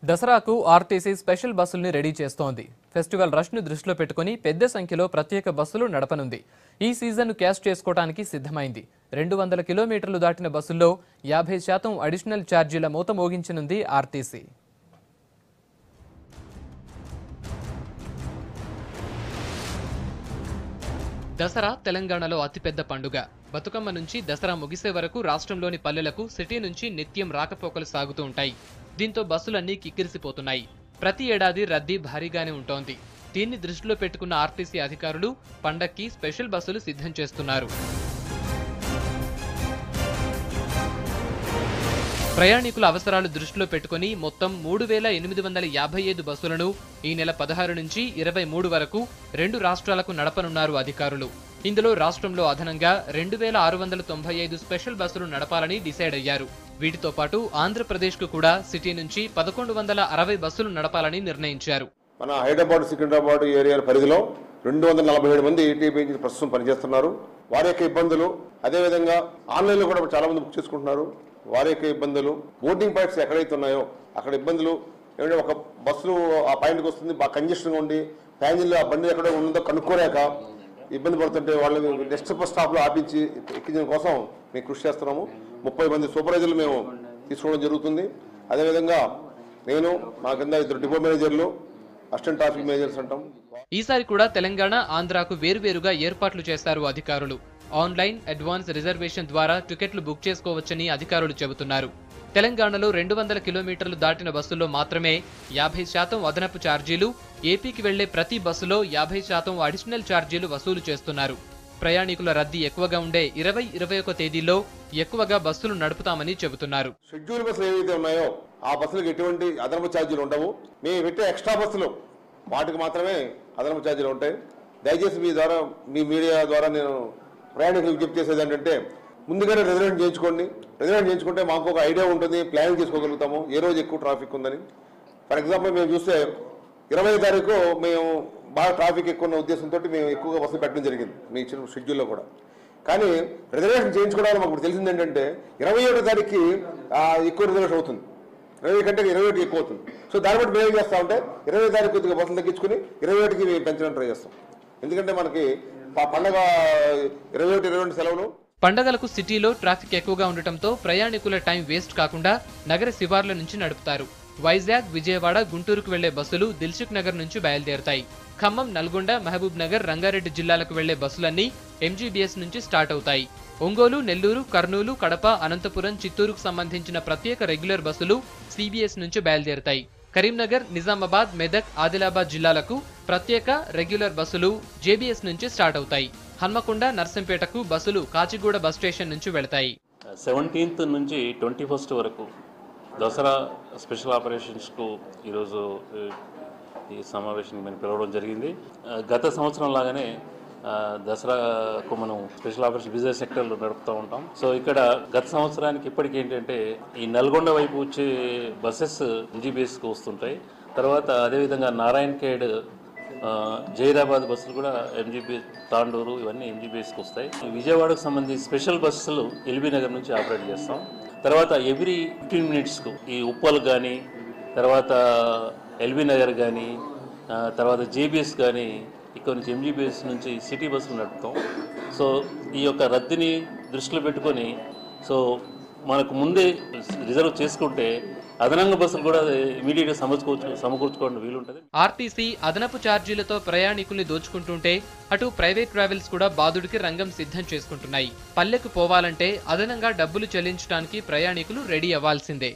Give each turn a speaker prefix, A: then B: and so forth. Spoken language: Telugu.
A: దసరాకు ఆర్టీసీ స్పెషల్ బస్సుల్ని రెడీ చేస్తోంది. ఫెస్టివల్ రష్ను దృష్టిలో పెట్టుకుని పెద్ద సంఖ్యలో ప్రత్యేక బస్సులు నడపనుంది. ఈ సీజన్ను క్యాష్ చేసుకోవడానికి సిద్ధమైంది. 200 కిలోమీటర్లు దాటిన బస్సుల్లో 50% అడిషనల్ ఛార్జీల మూత మోగించనుంది ఆర్టీసీ. దసరా తెలంగాణలో అతిపెద్ద పండుగ. బతుకమ్మ నుంచి దసరా ముగిసే వరకు రాష్ట్రంలోని పల్లెలకు సిటీ నుంచి నిత్యం రాకపోకలు సాగుతూ ఉంటాయి. దీంతో బస్సులన్నీ కిక్కిరిసిపోతున్నాయి. ప్రతి ఏడాది రద్దీ భారీగానే ఉంటోంది. దీన్ని దృష్టిలో పెట్టుకున్న ఆర్టీసీ అధికారులు పండక్కి స్పెషల్ బస్సులు సిద్ధం చేస్తున్నారు. ప్రయాణికుల అవసరాలు దృష్టిలో పెట్టుకుని మొత్తం 3855 బస్సులను ఈ నెల 16 నుంచి 23 వరకు 2 రాష్ట్రాలకు నడపనున్నారు అధికారులు. ఇందులో రాష్ట్రంలో అదనంగా 2695 స్పెషల్ బస్సులు నడపాలని డిసైడ్ అయ్యారు. వీటితో పాటు ఆంధ్రప్రదేశ్కు కూడా సిటీ నుంచి 1160 బస్సులు నడపాలని నిర్ణయించారు.
B: మన హైదరాబాద్ సికింద్రాబాద్ ఏరియా పరిధిలో 247 మంది ఈటీబీ ప్రస్తుతం పనిచేస్తున్నారు. వారి యొక్క ఇబ్బందులు, అదేవిధంగా ఆన్లైన్లో కూడా చాలా మంది బుక్ చేసుకుంటున్నారు. వారి యొక్క ఇబ్బందులు, బోర్డింగ్ పాయింట్స్ ఎక్కడైతే ఉన్నాయో అక్కడ ఇబ్బందులు, ఏమంటే ఒక బస్సు ఆ పాయింట్కి వస్తుంది, బాగా కంజెషన్గా ఉండి ప్యాసింజర్లు ఆ బండి ఎక్కడ ఉందో కనుక్కోలేక ఇబ్బంది పడుతుంటే వాళ్ళని నెక్స్ట్ స్టాప్లో ఆపించి ఎక్కించడం కోసం మేము కృషి చేస్తున్నాము. 30 మంది సూపర్వైజర్లు మేము తీసుకోవడం జరుగుతుంది. అదేవిధంగా నేను మా కింద 2 డిపో మేనేజర్లు, అసిస్టెంట్ ట్రాఫిక్ మేనేజర్స్ అంటాం.
A: ఈసారి కూడా తెలంగాణ, ఆంధ్రాకు వేరువేరుగా ఏర్పాట్లు చేశారు అధికారులు. ఆన్లైన్, అడ్వాన్స్ రిజర్వేషన్ ద్వారా టికెట్లు బుక్ చేసుకోవచ్చని అధికారులు చెబుతున్నారు. తెలంగాణలో 200 కిలోమీటర్లు దాటిన బస్సుల్లో మాత్రమే 50% అదనపు ఛార్జీలు, ఏపీకి వెళ్లే ప్రతి బస్సులో 50% అడిషనల్ ఛార్జీలు వసూలు చేస్తున్నారు. ప్రయాణికుల రద్దీ ఎక్కువగా ఉండే 20, 21 తేదీల్లో ఎక్కువగా బస్సులు నడుపుతామని చెబుతున్నారు.
B: షెడ్యూల్ బస్సులు ఏవైతే ఉన్నాయో ఆ బస్సులకు ఎటువంటి అదనపు ఛార్జీలు ఉండవు. మేము పెట్టే ఎక్స్ట్రా బస్సులు వాటికి మాత్రమే అదనపు ఛార్జీలు ఉంటాయి. దయచేసి మీ మీడియా ద్వారా నేను ప్రయాణికులకు విజ్ఞప్తి చేసేది ఏంటంటే, ముందుగానే రిజర్వేషన్ చేయించుకోండి. రిజర్వేషన్ చేయించుకుంటే మాకు ఒక ఐడియా ఉంటుంది, ప్లానింగ్ చేసుకోగలుగుతాము ఏ రోజు ఎక్కువ ట్రాఫిక్ ఉందని. ఫర్ ఎగ్జాంపుల్ మేము చూస్తే 20వ తారీఖు మేము బాగా ట్రాఫిక్ ఎక్కువ ఉన్న ఉద్దేశంతో మేము ఎక్కువగా బస్సులు పెట్టడం జరిగింది మీ ఇచ్చిన షెడ్యూల్లో కూడా. కానీ రిజర్వేషన్ చేయించుకోవడానికి మాకు తెలిసింది ఏంటంటే 27వ తారీఖుకి ఎక్కువ రిజర్వేషన్ అవుతుంది, 20 కంటే 21 ఎక్కువ అవుతుంది. సో దాన్ని బట్టి మేము ఏం చేస్తామంటే 20వ తారీఖు కొద్దిగా బస్సులు తగ్గించుకుని 21కి మేము పెంచడానికి ట్రై చేస్తాం. ఎందుకంటే మనకి పండగ 21, 22 సెలవులు.
A: పండగలకు సిటీలో ట్రాఫిక్ ఎక్కువగా ఉండటంతో ప్రయాణికుల టైం వేస్ట్ కాకుండా నగర శివార్ల నుంచి నడుపుతారు. వైజాగ్, విజయవాడ, గుంటూరుకు వెళ్లే బస్సులు దిల్సుఖ్ నగర్ నుంచి బయలుదేరతాయి. ఖమ్మం, నల్గొండ, మహబూబ్ నగర్, రంగారెడ్డి జిల్లాలకు వెళ్లే బస్సులన్నీ ఎంజీబీఎస్ నుంచి స్టార్ట్ అవుతాయి. ఒంగోలు, నెల్లూరు, కర్నూలు, కడప, అనంతపురం, చిత్తూరుకు సంబంధించిన ప్రత్యేక రెగ్యులర్ బస్సులు సిబిఎస్ నుంచి బయలుదేరతాయి. కరీంనగర్, నిజామాబాద్, మెదక్, ఆదిలాబాద్ జిల్లాలకు ప్రత్యేక రెగ్యులర్ బస్సులు జేబీఎస్ నుంచి స్టార్ట్ అవుతాయి. హన్మకొండ, నర్సంపేటకు బస్సులు కాచిగూడ బస్ స్టేషన్ నుంచి వెళతాయి.
C: 17th నుంచి 21st వరకు దసరా స్పెషల్ ఆపరేషన్స్కు ఈరోజు ఈ సమావేశాన్ని మనం పిలవడం జరిగింది. గత సంవత్సరం లాగానే దసరాకు మనం స్పెషల్ ఆపరేషన్ బిజినెస్ సెక్టర్లో నడుపుతూ ఉంటాం. సో ఇక్కడ గత సంవత్సరానికి ఇప్పటికి ఏంటంటే ఈ నల్గొండ వైపు వచ్చే బస్సెస్ ఎన్జీబీఎస్కి వస్తుంటాయి. తర్వాత అదేవిధంగా నారాయణఖేడ్, జైరాబాద్ బస్సులు కూడా ఎంజీబీఎస్, తాండూరు ఇవన్నీ ఎంజీబీఎస్కి వస్తాయి. విజయవాడకు సంబంధించి స్పెషల్ బస్సులు ఎల్బీ నగర్ నుంచి ఆపరేట్ చేస్తాం. తర్వాత ఎవ్రీ 15 మినిట్స్కు ఈ ఉప్పల్ కానీ, తర్వాత ఎల్బీ నగర్ కానీ, తర్వాత జేబీఎస్ కానీ ఇక్కడ నుంచి ఎంజీబీఎస్ నుంచి సిటీ బస్సులు నడుపుతాం. సో ఈ యొక్క రద్దీని దృష్టిలో పెట్టుకొని సో మనకు ముందే రిజర్వ్ చేసుకుంటే అదనంగా బస్సులు కూడా ఇమీడియట్గా సమకూర్చుకోవడం వీలుంటుంది.
A: ఆర్టీసీ అదనపు ఛార్జీలతో ప్రయాణికుల్ని దోచుకుంటుంటే అటు ప్రైవేట్ ట్రావెల్స్ కూడా బాదుడికి రంగం సిద్ధం చేసుకుంటున్నాయి. పల్లెకు పోవాలంటే అదనంగా డబ్బులు చెల్లించడానికి ప్రయాణికులు రెడీ అవ్వాల్సిందే.